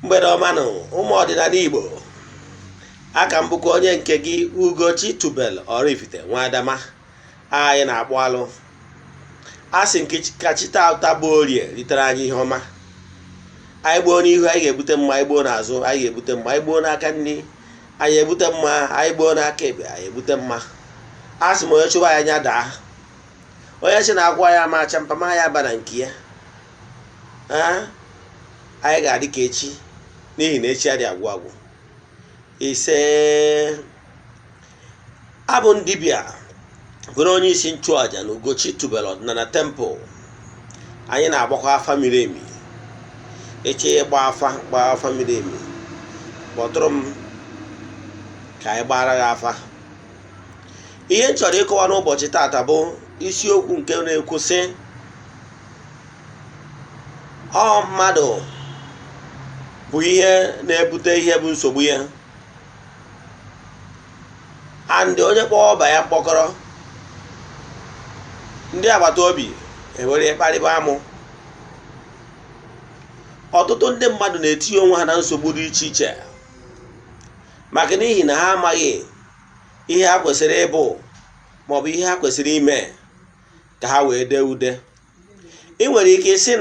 mgbede ọmanụ ụmụ ọdịnala Igbo, aka m bụkwa onye nke gị Ugochi tubelu Oraifite Nwa Adama. Anyị na-akpọ alụ asị nke kachita ụta bụ orie ritere anyị ihe ọma. Anyị gboo n'ihu anyị ga-ebute mma, anyị gboo n'azụ anyị ga-ebute mma, anyị gboo n'aka nri anyị ebute mma, anyị gboo n'aka ekpe anyị ebute mma. Asị m onye chụwa ya anya daa, onye chi na-akwa ya ma acha mpama ya aba na nke ya. Anyị ga-adị ka echi, n'ihi na echi adị agwụ agwụ. Ise, abụ ndịbịa bụrụ onye isi nchụaja na Ugochi tubelu ọdịnala temple. Anyị na-agbakwa afa miri emi. Echi gba afa miri emi, kpọtụrụ m ka anyị gbara gị afa. Ihe m chọrọ ịkọwa n'ụbọchị tata bụ isiokwu nke na-ekwu sị ọ mmadụ bụ ihe na-ebute ihe bụ nsogbu ya, and onye kpọọ ọba ya kpọkọrọ ndị agbata obi ewere kparịba amụ. Ọtụtụ ndị mmadụ na-etinye onwe ha na nsogbu dị iche iche maka n'ihi na ha amaghị ihe ha kwesịrị ịbụ maọbụ ihe ha kwesịrị ime ka ha wee dee ude. Ị nwere ike ịsị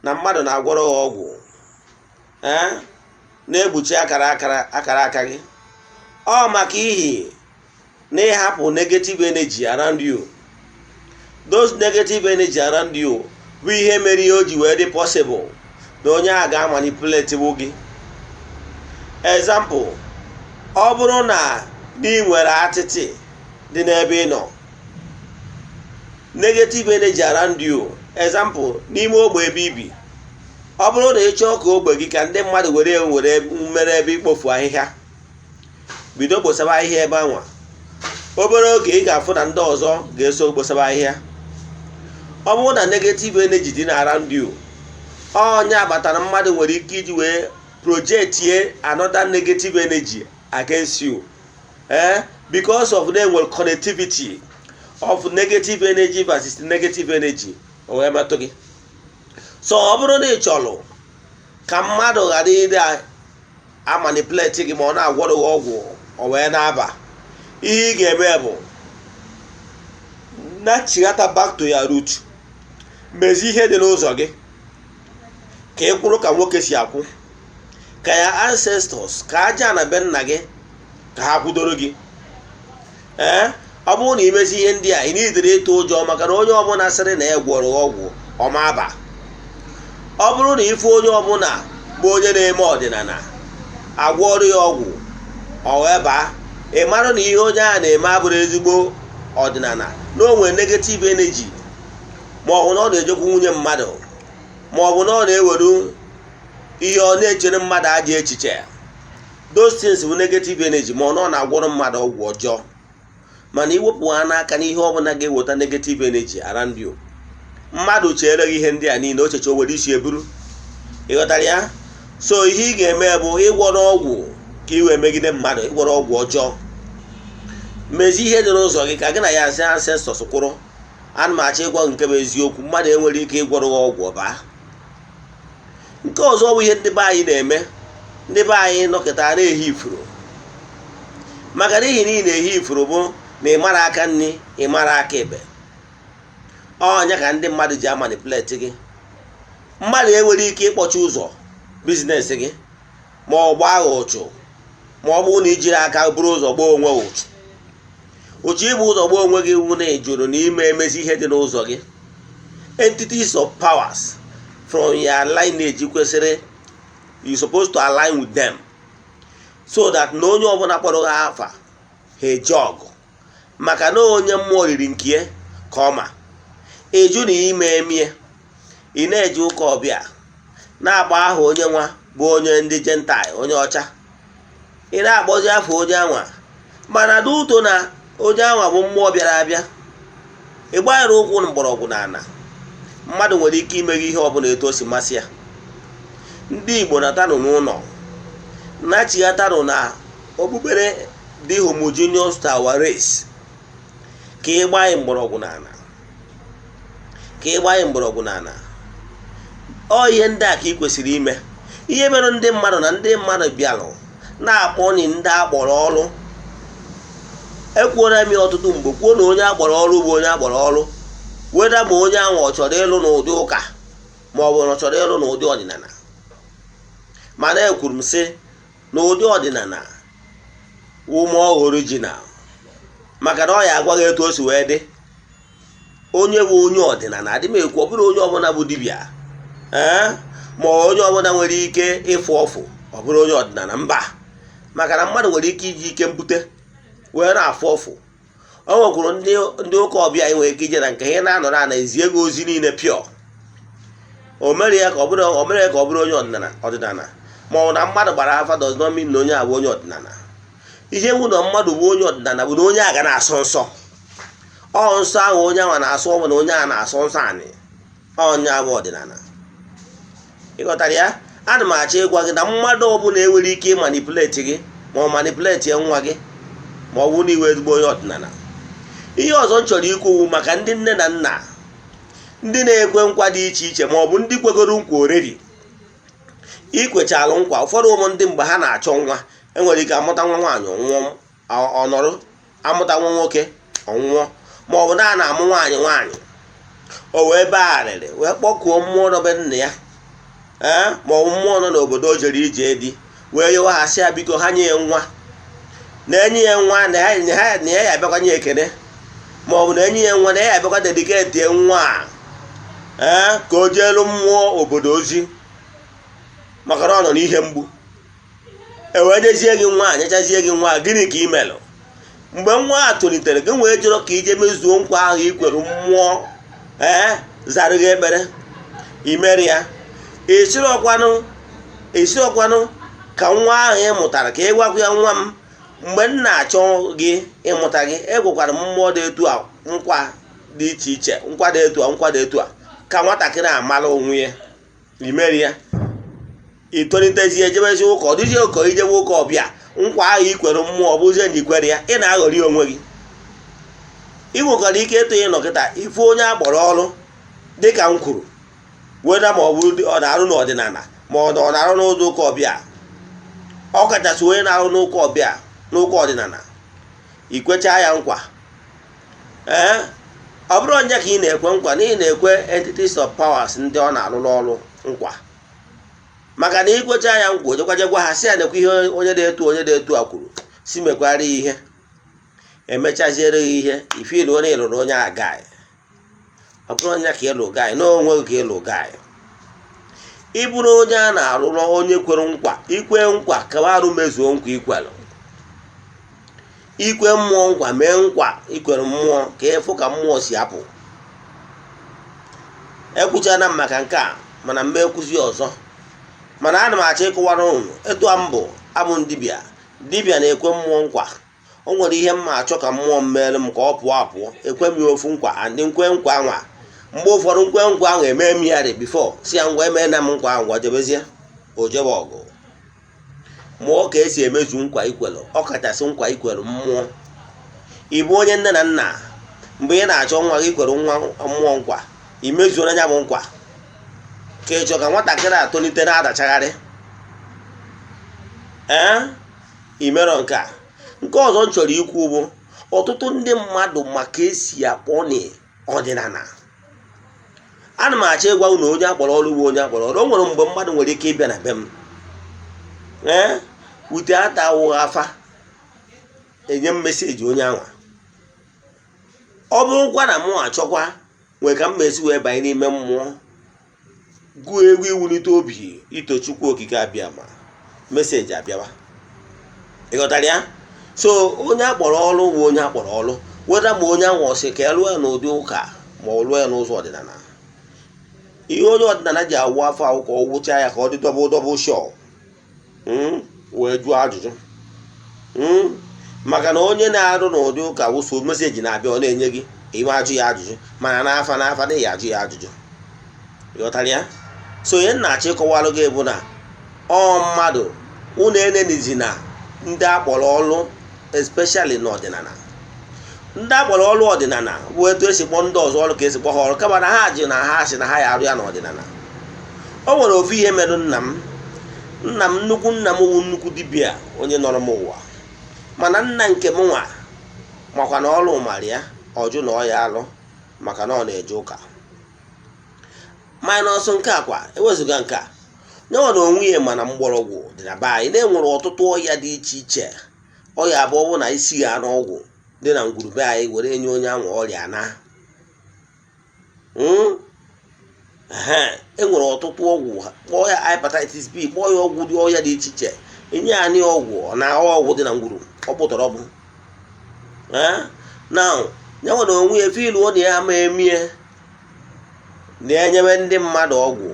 na mmadụ na-agwọrọ ha ọgwụ na-egbuchi akara aka gị. Ọ maka ihi na ịhapụ negative energy around you. Those negative energy around you bụ ihe mere ihe o ji wee dị possible na onye a ga-amanipulate gị. Example, ọ bụrụ na ị nwere atịtị dị n'ebe ị nọ, negative energy around you. Example, n'ime ogbe ebe ibi, ọ bụrụ na ị chọọ ka ogbe gị ka ndị mmadụ were mere ebe ikpofu ahịhịa, bido kposaba ahịhịa ebe anwa. Obere oge ị ga-afụ na ndị ọzọ ga-eso kposaba ahịhịa. Ọ bụrụ na negative energy dị na around you, onye abatara mmadụ nwere ike iji wee projectie another negative energy against you, because of na enwere connectivity of negative energy versus negative energy o wee metụ gị. So ọ bụrụ na ị chọrọ ka mmadụ ghara ịdị amanipulate gị ma ọ na-agwọrọ gị ọgwụ o wee na-aba, ihe ị ga-eme bụ na-chighata back to your root. Mezi ihe dị n'ụzọ gị ka ị kwụrụ ka nwoke si akwụ, ka ya ancestors, ka aja na be nna gị ka ha kwudoro gị. Ọ bụrụ na imezi ihe ndị a, ị nidiri ịtụ ụjọ maka na onye ọbụla sịrị na ya gwọrọ ọgwụ ọma aba. Ọ bụrụ na ife onye ọbụla bụ onye na-eme ọdịnala agwọrọ ya ọgwụ ọ wee baa, ị mara na ihe onye a na-eme abụrụ ezigbo ọdịnala, na o nwere negative energy, ma ọ bụ na ọ na-ejekwa nwunye mmadụ, ma ọ bụ na ọ na-ewere ihe ọ na-echere mmadụ ajọ echiche. Those things bụ negative energy, ma ọ na-agwọrọ mmadụ ọgwụ ọjọọ. Mana iwepụ ha n'aka n'ihe ọbụla ga-eweta negative energy around you. Mmadụ chere gị ihe ndị a niile, o cheche o were isi eburu. Ịghọtara ya? So ihe ị ga-eme bụ ịgwọrọ ọgwụ ka ị wee megide mmadụ, ịgwọrọ ọgwụ ọjọọ. Mezi ihe dị n'ụzọ gị ka gị na ya asị ancestors kwụrụ. Ana m achọ ịgwa nke bụ eziokwu, mmadụ enwere ike ịgwọrọ ọgwụ ọba. Nke ọzọ bụ ihe ndị be anyị na-eme. Ndị be anyị nọkịta na-ehi ifuru, maka n'ihi na ị na-ehi ifuru bụ na ị mara aka nri, ị mara aka ebe. Ọnya ka ndị mmadụ ji amanipulate gị. Mmadụ enwere ike ịkpọchi ụzọ biznes gị ma ọ gbaa gha ụchụ, ma ọ bụrụ na ijiri aka buru ụzọ gbaa onwe ụchụ. Ụchụ ịbụ ụzọ gbaa onwe gị wụ na ejuru n'ime emezi ihe dị n'ụzọ gị. Entities of powers from your lineage kwesịrị, you supposed to align with them, so that na onye ọbụla kpọrọ ha afa ha eje ọgụ, maka na onye mmụọ riri nke ka ọma. Eju na ime emie, ị na-eje ụka ọbịa na-agba aha onye nwa bụ onye ndị Gentile, onye ọcha. Ị na-akpọzi afọ onye anwa, mana dị ụtọ na onye anwa bụ mmụọ bịara abịa. Ị gbanyere ụkwụ na mgbọrọgwụ na ana. Mmadụ nwere ike ime ihe ọbụla etu o si masị ya. Ndị Igbo natanụ n'ụlọ na-achịghatanụ na okpukpere dị homogeneous to our race, ka ị gbanye mgbọrọgwụ na ana, ka ị gbanye mgbọrọgwụ na ana. Ọ ihe ndị a ka ị kwesịrị ime. ihe mere ndị mmadụ na ndị mmadụ bịalụ na-akpọ ndị akpọrọ ọrụ. Ekwuola m ọtụtụ mgbe kwuo na onye akpọrọ ọrụ bụ onye akpọrọ ọrụ, weda ma onye ahụ ọ chọrọ ịlụ n'ụdị ụka ma ọ bụ na ọ chọrọ ịlụ n'ụdị ọdịnala. Mana ekwuru m sị na ụdị ọdịnala ụmụ original, maka na ọ ya agwaghị etu o si wee dị. Onye bụ onye ọdịnala adị m ekwu ọ bụrụ onye ọbụla bụ dibịa ma onye ọbụla nwere ike ịfụ ọfụ ọ bụrụ onye ọdịnala, mba. Maka na mmadụ nwere ike iji ike mpute wee na-afụ ọfụ. O nwekwuru ndị ụka ọbịa anyị nwere ike ije na nke ihe na-anọrọ ana ezie gị ozi niile pịọ, o mere ya ka ọ bụrụ onye ọdịnala. Ma ọ na mmadụ gbara afa does not mean na onye a bụ onye ọdịnala. Ihe nwụ na mmadụ bụ onye ọdịnala bụ na onye a ga na-asọ nsọ. Ọ nsọ ahụ onye ahụ na-asọ, ọ bụ na onye a na-asọ nsọ anyị, onye a bụ ọdịnala. Ịghọtara ya? Ana m achọ ịgwa gị na mmadụ ọbụla enwere ike ịmanipuleti gị ma ọ manipuleti nwa gị ma ọ bụ na iwe ezigbo onye ọdịnala. Ihe ọzọ m chọrọ ikwu maka ndị nne na nna ndị na-ekwe nkwa dị iche iche ma ọ bụ ndị kwegoro nkwa oreri. Ikwechalụ nkwa, ụfọdụ ụmụ ndị mgbe ha na-achọ nwa enwere ike amụta nwa nwaanyị ọnọrọ, amụta nwa nwoke ọnwụọ, ma ọ bụ na a na-amụ nwaanyị o wee bagharịrị wee kpọkuo mmụọ nọ be nna ya ma ọ bụ mmụọ nọ n'obodo o jere ije di wee yọwa ha sị ya biko ha nye ya nwa, na-enye ya nwa na ya abịakwa nye ekene, ma ọ bụ na enye ya nwa na ya abịakwa dediketi nwa ka o jeelu mmụọ obodo ozi maka na ọ nọ n'ihe mgbu. Ewee nyezie gị nwa, nyechazie gị nwa, gịnị ka ị melụ? Mgbe nwa a tolitere gị wee jụrụ ka ije mezuo nkwa ahụ ikwere mmụọ zara gị ekpere, imeri ya. Esirọkwanụ ka nwa ahụ ị mụtara ka ị gwakwa ya, nwa m, mgbe m na-achọ gị ịmụta gị egwekwara m mmụọ dị etu a nkwa dị iche iche, nkwa dị etu a ka nwatakịrị amala onwe ya, imeri ya. Itolitezie ejebezi ụka, ọ dịzie ụka ijebe ụka ọbịa, nkwa ahụ ikwere mmụọ ọ bụzie na ikwere ya, ị na-aghọrị onwe gị. Ị nwekwara ike ịtụ ya nọkịta ife onye akpọrọ ọrụ dịka m kwuru, weda ma ọ bụ ọ na-arụ n'ọdịnala ma ọ na-arụ n'ụzọ ụka ọbịa. Ọ kachasị onye na-arụ n'ụka ọbịa n'ụka ọdịnala, ikwecha ya nkwa ọ bụrụ onye ka ị na-ekwe nkwa na ị na-ekwe entities of powers ndị ọ na-alụ n'ọrụ nkwa. Maka na ikwecha ya nkwa ojekwajegwa ha si ya nekwa ihe onye dị etu a kwuru, si mekwara ya ihe, emechaziere ya ihe, ifilu onye ịlụrụ onye a gaị. Ọ bụrụ onye ka ịlụ gaị na onwe ka ịlụ gaị. Ị bụrụ onye a na-alụrụ onye kwere nkwa, ikwe nkwa ka arụ mezuo nkwa ikwelụ. Ikwe mmụọ nkwa, mee nkwa ikwere mmụọ ka ịfụ ka mmụọ si apụ. Ekwuchana m maka nke a, mana mgbe ekwuzi ọzọ. Mana ana m achọ ịkụwara unu etu a mbụ abụ dibịa na-ekwe mmụọ nkwa. O nwere ihe mma achọ ka mmụọ m meere m ka ọ pụọ apụọ, ekwe m ya ofu nkwa, andị nkwe nkwa nwa. Mgbe ụfọdụ nkwe nkwa ahụ eme m ya bifo si ya ngwa emee na m nkwa ahụ, ngwa jebezie o jebe ọgụ. Mụọ ka esi emezu nkwa ikwelu, ọ kachasị nkwa ikwelu mmụọ. Ị bụ onye nne na nna, mgbe ị na-achọ nwa gị ikwere nwa mmụọ nkwa, imezuo anya bụ nkwa ka ị chọ ka nwatakịrị atolite na-adachagharị imerọ nke a. Nke ọzọ m chọrọ ikwu bụ ọtụtụ ndị mmadụ maka esi akpọ n'ọdịnala. Ana m achọ ịgwa unu onye akpọrọ ọrụ bụ onye akpọrọ ọrụ. O nwere mgbe mmadụ nwere ike ịbịa na be m ute ata awụghị afa, enye m meseji onye anwa. Ọ bụrụkwa na mụ achọkwa nwee ka m esi wee banye n'ime mmụọ, gụọ egwu iwulite obi ito Chukwu okike abịa, ma meseji abịawa. Ịghọtara ya? So onye akpọrọ ọrụ bụ onye akpọrọ ọrụ, weda ma onye anwa ọsị ka elụọ ya n'ụdị ụka ma ọ lụọ ya n'ụzọ ọdịnala. Ihe onye ọdịnala ji awụ afọ ahụ ka ọ gwụchaa ya ka ọ dị dọbụl shọ wee jụọ ajụjụ. Maka na onye na-arụ n'ụdị ụka wụso meseji na-abịa, ọ na-enye gị ime ajụ ya ajụjụ, mana n'afa na ya ajụ ya ajụjụ. Ịghọtara ya? So onye na-achọ ịkọwalụ gị bụ na ọ mmadụ unu enenizi na ndị akpọrọ ọrụ, especially n'ọdịnala. Ndị akpọrọ ọrụ ọdịnala bụ etu esi kpọọ ndị ọzọ ọrụ ka esi kpọọ ha ọrụ, kama na ha ji na ha asị na ha ya arụ ya n'ọdịnala. O nwere ofu ihe merụ nna m. nna m wụ nnukwu dibịa onye nọrọ m ụwa, mana nna nke m nwa makwa na ọlụ mara ya ọjụ na ọ ya alụ maka na ọ na-eje ụka. minus nke a kwa ewezụga nke a nyewa na onwe ya mana mgbọrọgwụ dị na be anyị na-enwere ọtụtụ ọya dị iche iche. Ọya abụọ bụ na isi ya n'ọgwụ dị na ngwurube anyị were enye onye ahụ ọrịa na enwere ọtụtụ ọgwụ kpọọ ya hepatitis B, kpọọ ya ọgwụ dị ọya dị iche iche, enye ya anyị ọgwụ na ọgwụ dị na ngwuru ọkpụtọrọ bụ na nyewa na onwe ya filu ọ na ya ama emie na-enyewe ndị mmadụ ọgwụ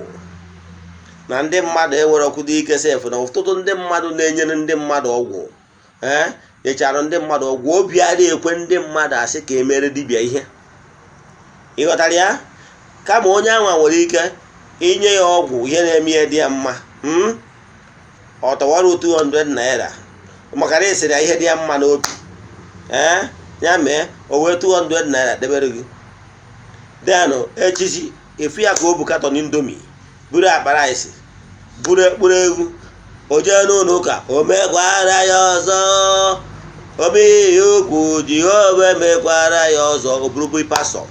na ndị mmadụ enwere ọkụ dị ike sef na ọtụtụ ndị mmadụ na-enyere ndị mmadụ ọgwụ nyechara ndị mmadụ ọgwụ. Obi adịghị ekwe ndị mmadụ asị ka emere dibịa ihe, ịghọtara ya? Kama onye anwa nwere ike inye ya ọgwụ ihe na-eme ya dị ya mma, ọ tọwara 200 naira maka na esiri ya ihe dị ya mma n'obi, ya mee o wee 200 naira debere gị. denụ echichi efu ya ka o bu katọn indomi, buru akpa rice, buru ekpuru egwu, o jee n'ụlọ ụka, o mekwara ya ọzọ, o mee ya okwu Jehova mekwara ya ọzọ, o bụrụ pastọ.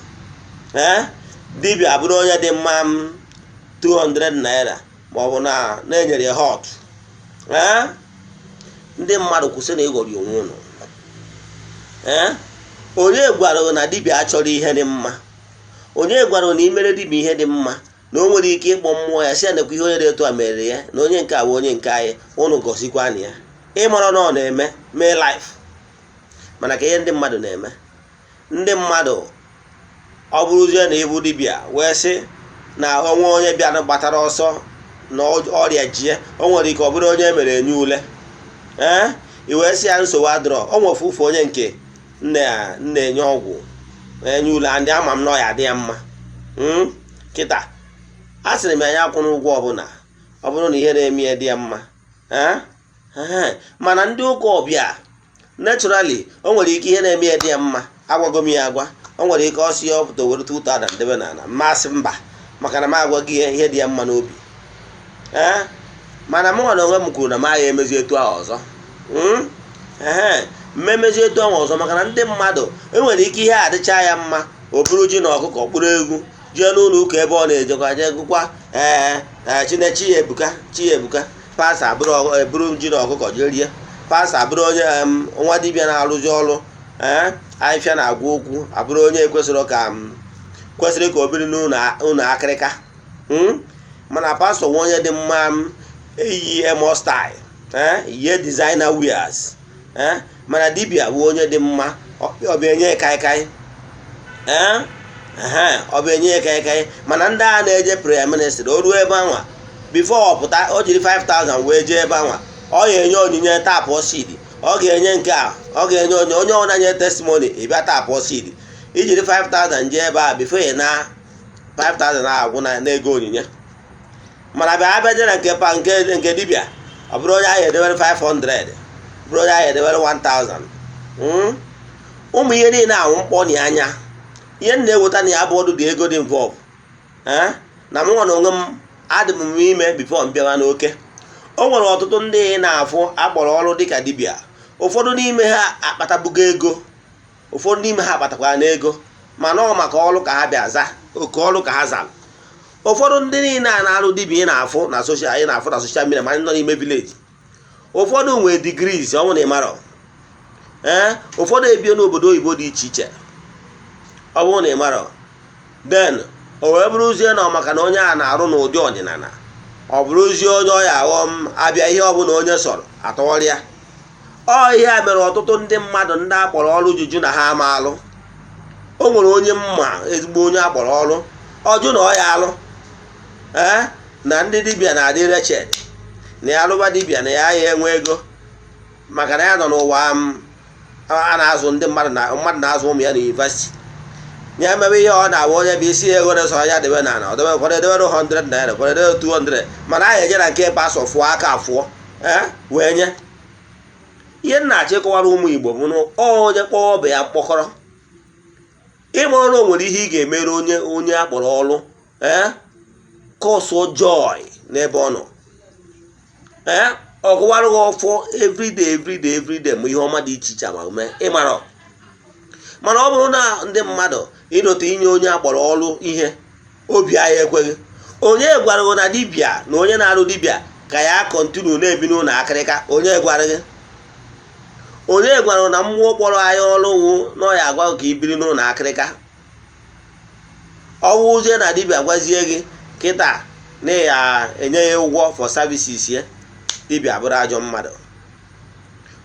Dibịa bụrụ onye dị mma 200 naira maọbụ na-enyere ya hot. Ndị mmadụ kwụsị na ịghọrị onwe ụnụ. Onye gwara na dibịa achọrọ ihe dị mma? Onye gwara na imere dibịa ihe dị mma na o nwere ike ịkpọ mmụọ ya si ya nekwa ihe onye dị etu a mere ya na onye nke a bụ onye nke anyị, ụnụ gosikwa na ya ịmara na ọ na-eme mee life. Mana ka ihe ndị mmadụ na-eme, ndị mmadụ ọ bụrụzie na ịbụ dibịa wee sị na onwe onye bịara gbatara ọsọ na ọrịa jie, o nwere ike ọ bụrụ onye mere enye ule, i wee sị ya nsogbu adọrọ. O nwefe ụfụ onye nke nna-enye ọgwụ enye ule ndị ama m na ọya dị ya mma. Kịta a sịrị m ya akwụrụ ụgwọ ọbụla ọ bụrụ na ihe na-eme ya dị ya mma. Mana ndị ụka ọbịa naturally o nwere ike ihe na-eme ya dị ya mma, agwago m ya agwa, o nwere ike ọ si ya ọpụta were 2000 debe n'ala, mmasị mba maka na m agwaghị ihe dị ya mma n'obi. Mana m nwa na onwe m kwuru na m agha emezi etu ahụ ọzọ. Mmemezi etu ahụ ọzọ maka na ndị mmadụ enwere ike ihe adịcha ya mma, o buru ji na ọkụkọ kpụrụ egwu jee n'ụlọ ụka ebe ọ na-ejekwa jee gụkwa Chinebuka pastọ abụrụ ji na ọkụkọ jee rie, pastọ abụrụ onye nwa dibịa na-arụzi ọrụ ahịfịa na-agwa okwu, abụrụ onye kwesịrị ka o biri n'ụlọ akịrịka. Mana pastọ nwa onye dị mma, eyi emo style, ihe designer wears. Mana dibịa bụ onye dị mma, ọbịa enye kaikai, ọbịa enye kaikai. Mana ndị a na-eje prayer ministry, o ruo ebe anwa before ọ pụta, o jiri 5000 wee jee ebe anwa, ọ ga-enye onyinye tapụ seed, ọ ga-enye nke a, ọ ga-enye onye ọ na-enye testimony ịbịa tapụ seed, ijiri 5000 jee ebe a before na 5000 agwụ na ego onyinye. Mana bịa abịaje na nke dibịa, ọ bụrụ onye ahụ edewere 500, bụrụ onye ahụ edewere 1000. Ụmụ ihe niile ahụ mkpọni anya, ihe m na-eweta na ya bụ ọdụ dị ego dị involve. Na m nwa na onwe m adị m ime before m bịawa n'oke. O nwere ọtụtụ ndị na-afụ akpọrọ ọrụ dịka dibịa, ụfọdụ n'ime ha akpatabugo ego, ụfọdụ n'ime ha akpatakwara n'ego, mana ọ maka ọrụ ka ha bịa za, oke ọrụ ka ha zara. Ụfọdụ ndị niile a na-arụ dibịa ị na-afụ na social media ma ndị nọ n'ime village, ụfọdụ nwere degrees ọ nwere ịmarọ. Ụfọdụ ebie n'obodo oyibo dị iche iche, ọ bụrụ na ịmarọ. Then o wee bụrụzie na maka na onye a na-arụ n'ụdị ọdịnala, ọ bụrụzie onye ọya aghọm abịa ihe ọbụla onye sọrọ atọrịa. Ihe a mere ọtụtụ ndị mmadụ ndị akpọrọ ọrụ juju na ha ama alụ. O nwere onye mma ezigbo onye akpọrọ ọrụ ọjụ na ọya alụ. Na ndị dibịa na-adị reched na ya alụba dibịa na ya enwe ego maka na ya nọ n'ụwa a na-azụ ndị mmadụ na-azụ ụmụ ya na yunivasiti. Ya emebe ihe ọ na-abụ onye bụ isi ego na-eso ya debe na ana, ụfọdụ edebere 100 naira, ụfọdụ edebere 200, mana anyị eje na nke pasọ fụọ aka afụọ wee nye. Ihe m na-achọ ịkọwara ụmụ Igbo bụ na onye kpọọ ọbụ ya mkpọkọrọ, ịmụrụ na o nwere ihe ị ga-emere onye akpọrọ ọrụ kọsụọ joy n'ebe ọ nọ. ọgụwarụ gị ọfọ everyday ma ihe ọma dị iche iche ma ume ịmara. Mana ọ bụrụ na ndị mmadụ ịnọte inye onye akpọrọ ọrụ ihe obi anyị ekweghị, onye gwara gị na dibịa na onye na-arụ dibịa ka ya kọntinu na-ebi n'ụlọ akịrịka? Onye gwara gị? Onye gwara na mmụọ kpọrọ anyị ọrụ wụ na ọ ya agwa ka ibiri n'ụlọ akịrịka? Ọ wụzie na dibịa gwazie gị kịta na ya enye ya ụgwọ for services ya, dibịa bụrụ ajọ mmadụ.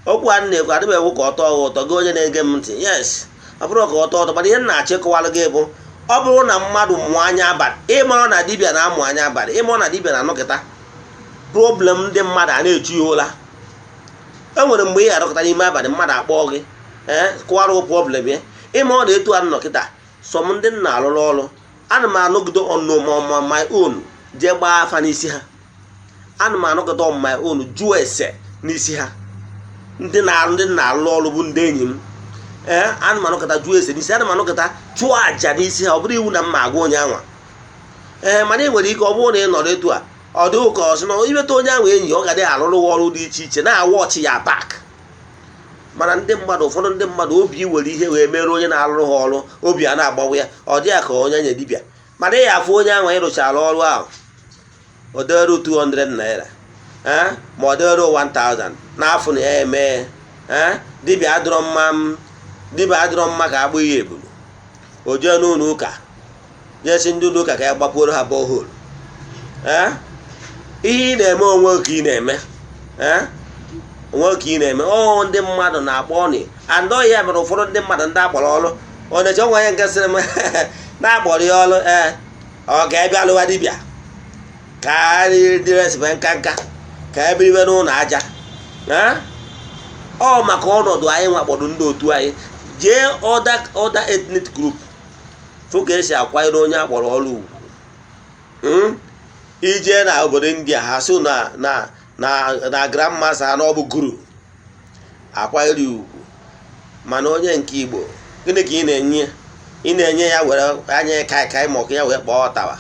Okwu a na-ekwu adịbeghị ka ọtọ ụtọ gị onye na-ege m ntị. Yes, ọ bụrụ ka ọtọ ụtọ, mana ihe na-achịkọwalụ gị bụ ọ bụrụ na mmadụ mụọ anya abalị, ịmara na dibịa na-amụ anya abalị, ịmara na dibịa na-anọkịta, problem ndị mmadụ a na-echu ya ụla. E nwere mgbe ị ga-arọkọta n'ime abalị mmadụ akpọọ gị kụwarụ problem ya, ịmara na etu a nnọkịta sọm ndị nna alụrụ ọrụ. Ana m anọgide on my own jee gbaa afa n'isi ha. Ana m anọgide on my own jụọ ese n'isi ha. Ndị na-alụ ọrụ bụ ndị enyi m. Ana m anọkọta jụọ ese n'isi, ana m anọkọta chụọ àjà n'isi ha. Ọ bụrụ iwu na mma agwa onye anwa. Mana ị nwere ike ọ bụrụ na ị nọrọ etu a, ọ dị ụka ọsị na iweta onye ahụ enyi ọ ga-adị alụrụ ọrụ dị iche iche na-awa ọchị ya bak. Mana ndị mmadụ, ụfọdụ ndị mmadụ obi were ihe wee mere onye na-alụrụ ha ọrụ, obi a na-agbanwe ya, ọ dị ya ka onye nye dibịa. Mana ị ya afụ onye ahụ ịrụchara ọrụ ahụ, ọ dịrị 200 naira ma ọ dịrị 1000 n'afọ na ya eme. Dibịa adịrọ mma ka agbụ ya ebulu. O jee n'ụlọ ụka jesi ndị ụlọ ụka ka ya gbapuoro ha borehole. Ihe ị na-eme onwe ka ị na-eme, onwe ka ị na-eme. Ndị mmadụ na-akpọ ọnị andọ ya mere ụfọdụ ndị mmadụ ndị akpọrọ ọrụ Ọnịcha nwa ya nke sịrị m na-akpọrọ ya ọrụ ọ ga-ebịa lụwa dibịa ka dịresibe nka ka ebiribe n'ụlọ aja. Ọ maka ọnọdụ anyị nwakpọrọ ndị otu anyị jee other ethnic group fụ ka esi akwanyere onye akpọrọ ọrụ ugwu. Ije na obodo India ha so na grandmaster ha na ọ bụ guru akwanyere ugwu. Mana onye nke Igbo gịnị ka ị na-enye ya were anya kai ma ọkụ ya wee kpọọ ọtawa?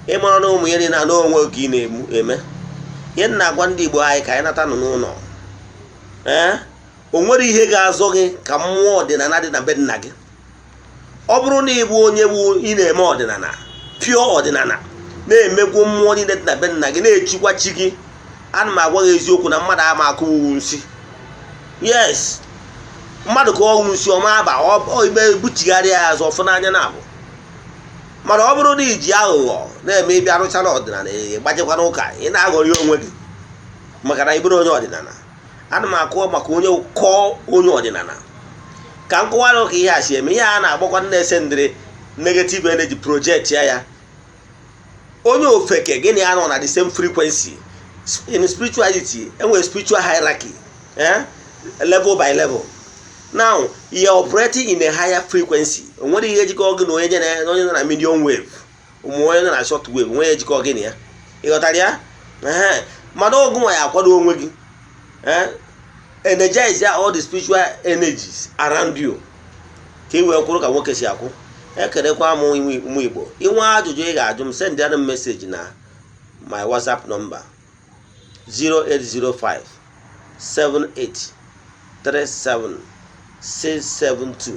Ịmara na ụmụ ya niile na onwe ka ị na-eme. Ihe na-agwa ndị Igbo anyị ka anyị nata nọ n'ụlọ. O nwere ihe ga-azọ gị ka mmụọ ọdịnala dị na be nna gị. Ọ bụrụ na ị bụ onye ị na-eme ọdịnala, pure ọdịnala, na-emegwu mmụọ niile dị na be nna gị, na-echikwa chi gị, ana m agwa gị eziokwu na mmadụ ama akụwu nsị. Yes, mmadụ ka ọnwụ nsị ọma aba ibe ebuchigharị ya azụ ọfụ n'anya na-abụ. Mana ọ bụrụ na iji aghụghọ na-eme ịbịa arụchala ọdịnala gbajekwa n'ụka, ị na-aghọrị onwe gị maka na ị bụrụ onye ọdịnala. Ana m akụọ maka onye kọọ onye ọdịnala ka m kọwara ka ihe a si eme. Ihe a na-agbakwa na-ese ndịrị negative energy project ya. Onye ofeke gịnị ya nọ na the same frequency. In spirituality enwere spiritual hierarchy, level by level. Now you are operating in a higher frequency. Onwere ihe ejikọ gị na onye nọ na medium wave, onye nọ na short wave, onwe ejikọ gị na ya. Ịghọtara ya? Mana ọgụ nwa ya akwado onwe gị. Energize all the spiritual energies around you ka ị wee kwụrụ ka nwoke si akwụ. Ekerekwa m ụmụ Igbo. Inwe ajụjụ ị ga-ajụ m, send ya message na my WhatsApp number 0805 78 37 672.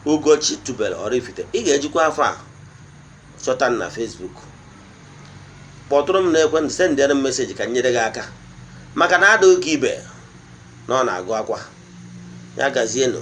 Ugochi tubelu Oraifite. Ị ga-ejikwa afọ a chọta na Facebook. Kpọtụrụ m na ekwentị, send ya message ka nyere gị aka. Maka na adịghị ka ibe na ọ na-agụ akwa. Ya gazienụ.